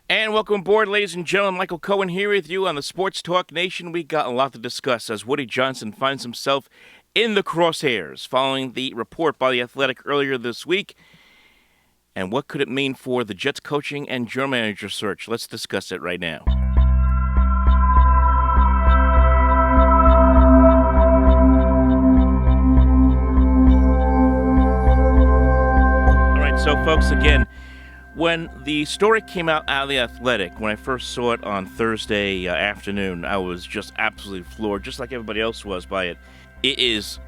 And welcome aboard, ladies and gentlemen. Michael Cohen here with you on the Sports Talk Nation. We got a lot to discuss as Woody Johnson finds himself in the crosshairs following the report by The Athletic earlier this week. And what could it mean for the Jets coaching and general manager search? Let's discuss it right now. All right, so folks, again, when the story came out of The Athletic, when I first saw it on Thursday afternoon, I was just absolutely floored, just like everybody else was by it. It is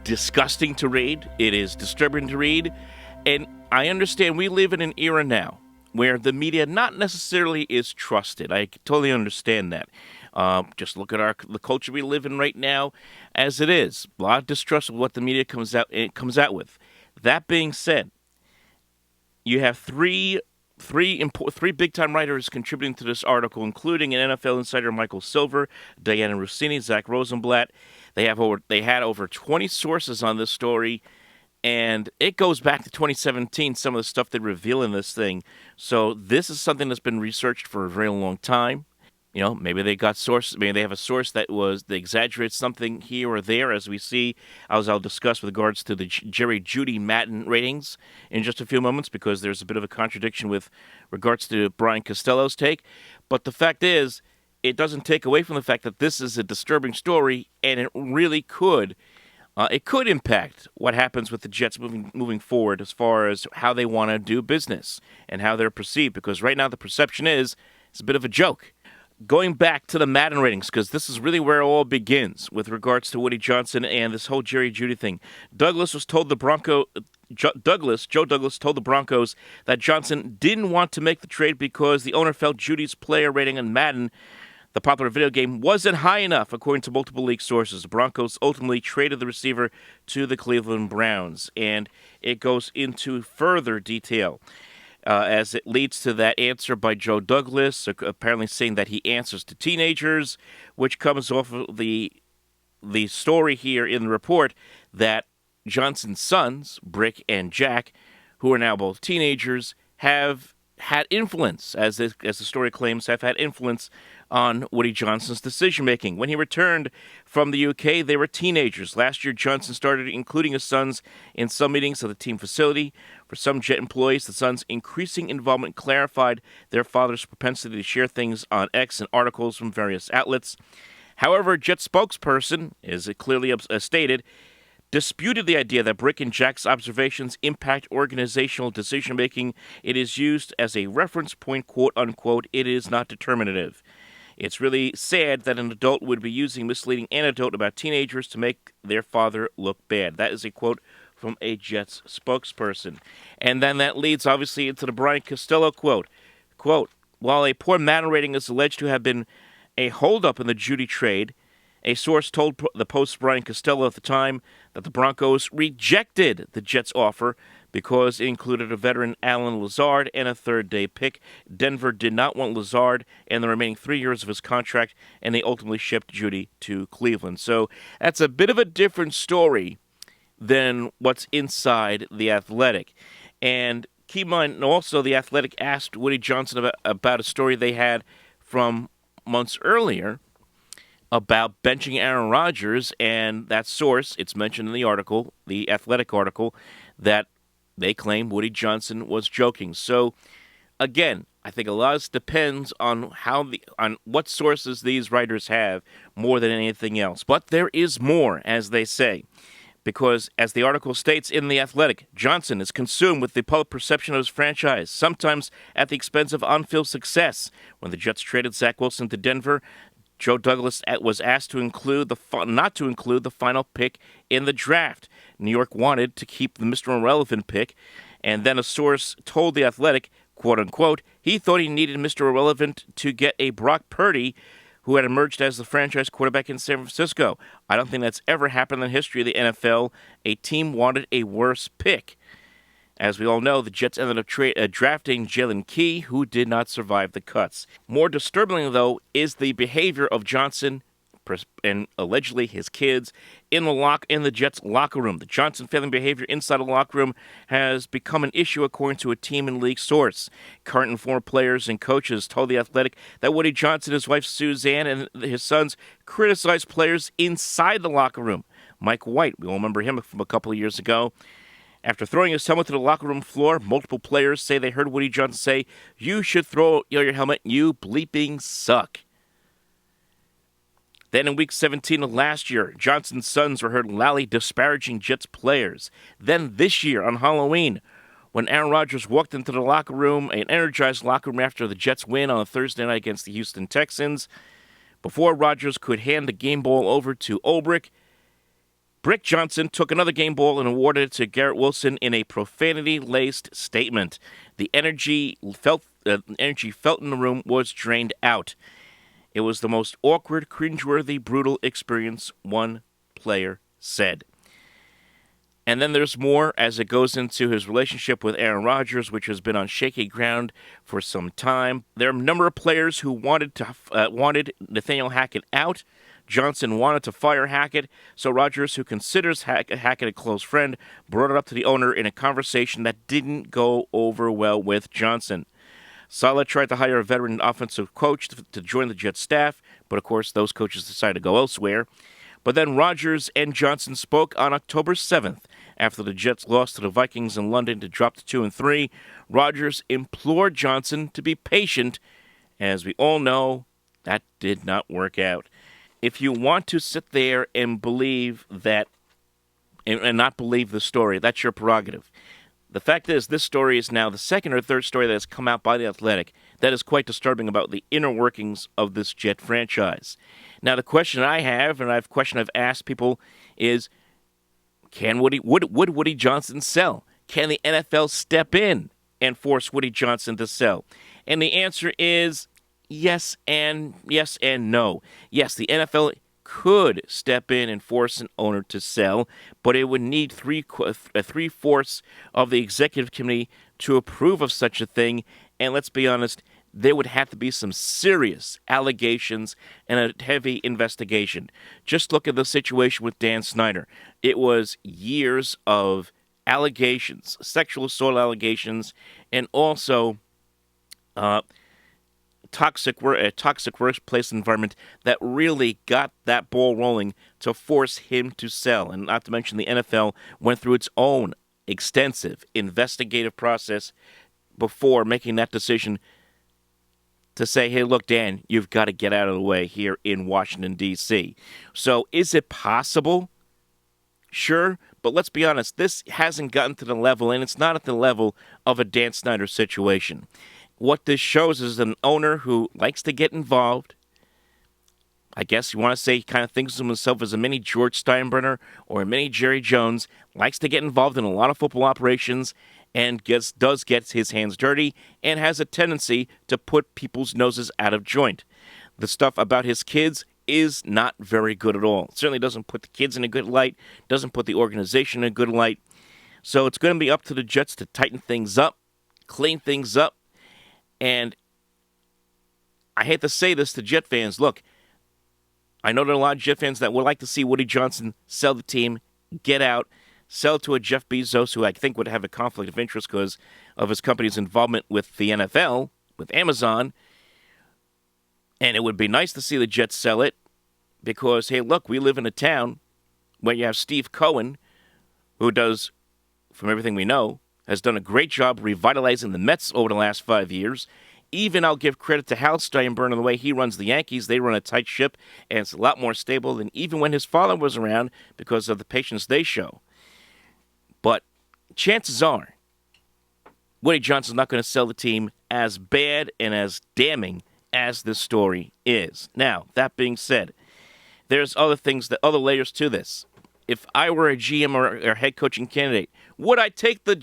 disgusting to read. It is disturbing to read. And I understand we live in an era now where the media not necessarily is trusted. I totally understand that. Just look at the culture we live in right now as it is. A lot of distrust of what the media comes out with. That being said, you have three big-time writers contributing to this article, including an NFL insider, Michael Silver, Diana Rossini, Zach Rosenblatt. They had over 20 sources on this story, and it goes back to 2017, some of the stuff they reveal in this thing. So this is something that's been researched for a very long time. You know, maybe they have a source that exaggerates something here or there, as we see, as I'll discuss with regards to the Jerry Jeudy Madden ratings in just a few moments, because there's a bit of a contradiction with regards to Brian Costello's take. But the fact is, it doesn't take away from the fact that this is a disturbing story, and it really could impact what happens with the Jets moving forward as far as how they want to do business and how they're perceived, because right now the perception is it's a bit of a joke. Going back to the Madden ratings, because this is really where it all begins with regards to Woody Johnson and this whole Jerry Jeudy thing. Joe Douglas told the Broncos that Johnson didn't want to make the trade because the owner felt Judy's player rating on Madden, the popular video game, wasn't high enough, according to multiple league sources. The Broncos ultimately traded the receiver to the Cleveland Browns, and it goes into further detail. As it leads to that answer by Joe Douglas, apparently saying that he answers to teenagers, which comes off of the story here in the report that Johnson's sons, Brick and Jack, who are now both teenagers, have had influence, as the story claims, have had influence on Woody Johnson's decision-making. When he returned from the UK, they were teenagers. Last year, Johnson started including his sons in some meetings of the team facility. For some Jet employees, the sons' increasing involvement clarified their father's propensity to share things on X and articles from various outlets. However, Jet spokesperson, as it clearly stated, disputed the idea that Brick and Jack's observations impact organizational decision-making. It is used as a reference point, quote-unquote. It is not determinative. It's really sad that an adult would be using misleading anecdote about teenagers to make their father look bad. That is a quote from a Jets spokesperson. And then that leads, obviously, into the Brian Costello quote. Quote, while a poor Madden rating is alleged to have been a holdup in the Jeudy trade, a source told the Post's Brian Costello at the time that the Broncos rejected the Jets' offer because it included a veteran Allen Lazard and a third-day pick. Denver did not want Lazard and the remaining 3 years of his contract, and they ultimately shipped Jeudy to Cleveland. So that's a bit of a different story than what's inside The Athletic. And keep in mind, also, The Athletic asked Woody Johnson about a story they had from months earlier about benching Aaron Rodgers, and that source, it's mentioned in the article, the Athletic article, that they claim Woody Johnson was joking. So, again, I think a lot of this depends on on what sources these writers have more than anything else. But there is more, as they say, because, as the article states in The Athletic, Johnson is consumed with the public perception of his franchise, sometimes at the expense of on-field success. When the Jets traded Zach Wilson to Denver, Joe Douglas was asked to not to include the final pick in the draft. New York wanted to keep the Mr. Irrelevant pick, and then a source told The Athletic, quote-unquote, he thought he needed Mr. Irrelevant to get a Brock Purdy, who had emerged as the franchise quarterback in San Francisco. I don't think that's ever happened in the history of the NFL. A team wanted a worse pick. As we all know, the Jets ended up drafting Jalen Key, who did not survive the cuts. More disturbingly, though, is the behavior of Johnson and allegedly his kids in the Jets locker room. The Johnson family behavior inside the locker room has become an issue, according to a team and league source. Current and former players and coaches told The Athletic that Woody Johnson, his wife Suzanne, and his sons criticized players inside the locker room. Mike White, we all remember him from a couple of years ago. After throwing his helmet to the locker room floor, multiple players say they heard Woody Johnson say, "You should throw your helmet, you bleeping suck." Then in Week 17 of last year, Johnson's sons were heard loudly disparaging Jets players. Then this year, on Halloween, when Aaron Rodgers walked into the locker room, an energized locker room after the Jets win on a Thursday night against the Houston Texans, before Rodgers could hand the game ball over to Ulbrich, Brick Johnson took another game ball and awarded it to Garrett Wilson in a profanity-laced statement. The energy felt in the room was drained out. It was the most awkward, cringeworthy, brutal experience, one player said. And then there's more as it goes into his relationship with Aaron Rodgers, which has been on shaky ground for some time. There are a number of players who wanted Nathaniel Hackett out. Johnson wanted to fire Hackett, so Rodgers, who considers Hackett a close friend, brought it up to the owner in a conversation that didn't go over well with Johnson. Saleh tried to hire a veteran offensive coach to join the Jets staff, but of course those coaches decided to go elsewhere. But then Rodgers and Johnson spoke on October 7th after the Jets lost to the Vikings in London to drop to 2-3. Rodgers implored Johnson to be patient. As we all know, that did not work out. If you want to sit there and believe that and not believe the story, that's your prerogative. The fact is, this story is now the second or third story that has come out by The Athletic that is quite disturbing about the inner workings of this Jet franchise. Now, the question I have, and I've asked people, is would Woody Johnson sell? Can the NFL step in and force Woody Johnson to sell? And the answer is yes and no. Yes, the NFL could step in and force an owner to sell, but it would need three-fourths of the executive committee to approve of such a thing. And let's be honest, there would have to be some serious allegations and a heavy investigation. Just look at the situation with Dan Snyder. It was years of allegations, sexual assault allegations, and also toxic workplace environment that really got that ball rolling to force him to sell. And not to mention the NFL went through its own extensive investigative process before making that decision to say, hey, look, Dan, you've got to get out of the way here in Washington, D.C. So is it possible? Sure, but let's be honest, this hasn't gotten to the level, and it's not at the level of a Dan Snyder situation. What this shows is an owner who likes to get involved. I guess you want to say he kind of thinks of himself as a mini George Steinbrenner or a mini Jerry Jones, likes to get involved in a lot of football operations and does get his hands dirty and has a tendency to put people's noses out of joint. The stuff about his kids is not very good at all. It certainly doesn't put the kids in a good light, doesn't put the organization in a good light. So it's going to be up to the Jets to tighten things up, clean things up. And I hate to say this to Jet fans. Look, I know there are a lot of Jet fans that would like to see Woody Johnson sell the team, get out, sell to a Jeff Bezos, who I think would have a conflict of interest because of his company's involvement with the NFL, with Amazon. And it would be nice to see the Jets sell it because, hey, look, we live in a town where you have Steve Cohen, who does, from everything we know, has done a great job revitalizing the Mets over the last 5 years. Even I'll give credit to Hal Steinbrenner the way he runs the Yankees. They run a tight ship, and it's a lot more stable than even when his father was around because of the patience they show. But chances are Woody Johnson's not going to sell the team as bad and as damning as this story is. Now, that being said, there's other layers to this. If I were a GM or head coaching candidate, would I take the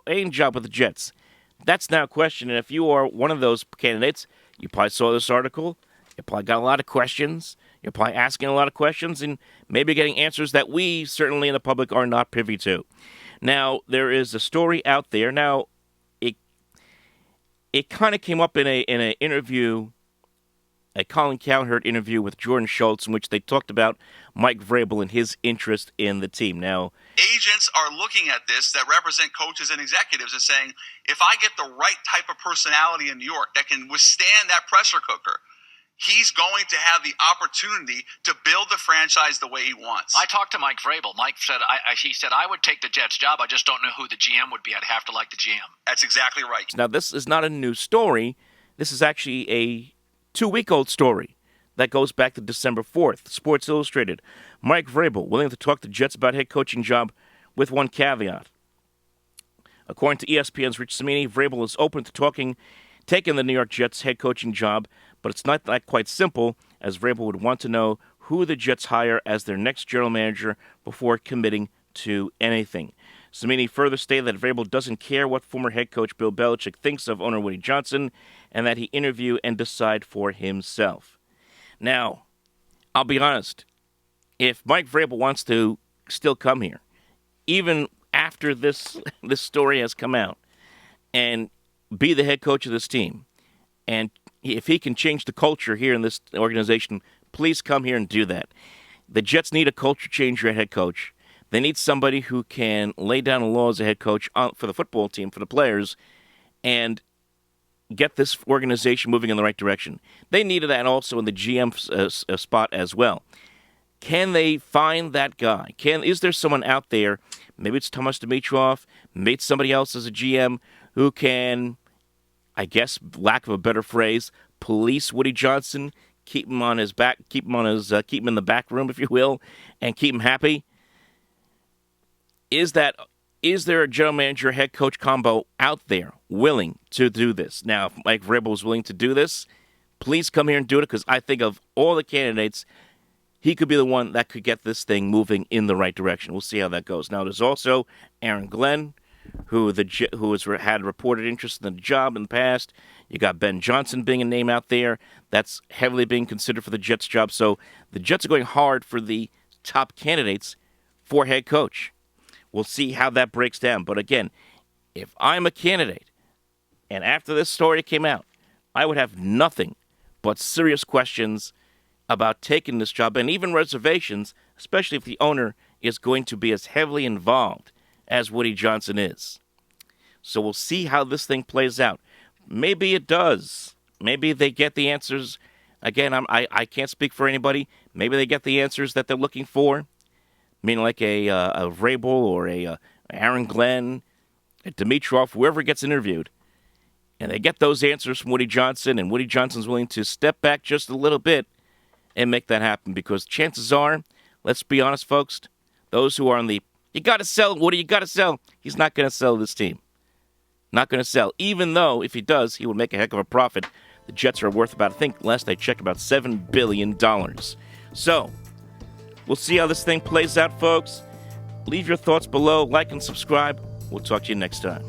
AIM job with the Jets? That's now a question. And if you are one of those candidates, you probably saw this article. You probably got a lot of questions. You're probably asking a lot of questions and maybe getting answers that we, certainly in the public, are not privy to. Now, there is a story out there. Now, it kind of came up in an interview a Colin Cowherd interview with Jordan Schultz in which they talked about Mike Vrabel and his interest in the team. Now, agents are looking at this that represent coaches and executives and saying, if I get the right type of personality in New York that can withstand that pressure cooker, he's going to have the opportunity to build the franchise the way he wants. I talked to Mike Vrabel. Mike said, he said, I would take the Jets job. I just don't know who the GM would be. I'd have to like the GM. That's exactly right. Now, this is not a new story. This is actually a 2-week-old story that goes back to December 4th. Sports Illustrated. Mike Vrabel willing to talk to Jets about head coaching job with one caveat. According to ESPN's Rich Cimini, Vrabel is open to taking the New York Jets head coaching job, but it's not that quite simple, as Vrabel would want to know who the Jets hire as their next general manager before committing to anything. Cimini further stated that Vrabel doesn't care what former head coach Bill Belichick thinks of owner Woody Johnson, and that he interview and decide for himself. Now, I'll be honest, if Mike Vrabel wants to still come here, even after this story has come out, and be the head coach of this team, and if he can change the culture here in this organization, please come here and do that. The Jets need a culture changer at head coach. They need somebody who can lay down the law as a head coach for the football team, for the players, and get this organization moving in the right direction. They needed that also in the GM spot as well. Can they find that guy? Is there someone out there, maybe it's Thomas Dimitroff, maybe it's somebody else as a GM, who can, I guess, lack of a better phrase, police Woody Johnson, keep him on his back, keep him in the back room, if you will, and keep him happy? Is there a general manager head coach combo out there willing to do this? Now, if Mike Vrabel is willing to do this, please come here and do it, because I think of all the candidates, he could be the one that could get this thing moving in the right direction. We'll see how that goes. Now, there's also Aaron Glenn, who has had reported interest in the job in the past. You got Ben Johnson being a name out there that's heavily being considered for the Jets job. So the Jets are going hard for the top candidates for head coach. We'll see how that breaks down. But again, if I'm a candidate, and after this story came out, I would have nothing but serious questions about taking this job, and even reservations, especially if the owner is going to be as heavily involved as Woody Johnson is. So we'll see how this thing plays out. Maybe it does. Maybe they get the answers. Again, I can't speak for anybody. Maybe they get the answers that they're looking for. I mean, like a Vrabel or a Aaron Glenn, a Dimitroff, whoever gets interviewed, and they get those answers from Woody Johnson, and Woody Johnson's willing to step back just a little bit and make that happen. Because chances are, let's be honest, folks, those who are on the, you got to sell, Woody, you got to sell, he's not going to sell this team. Not going to sell. Even though, if he does, he would make a heck of a profit. The Jets are worth about, I think, last I checked, about $7 billion. So, we'll see how this thing plays out, folks. Leave your thoughts below, like and subscribe. We'll talk to you next time.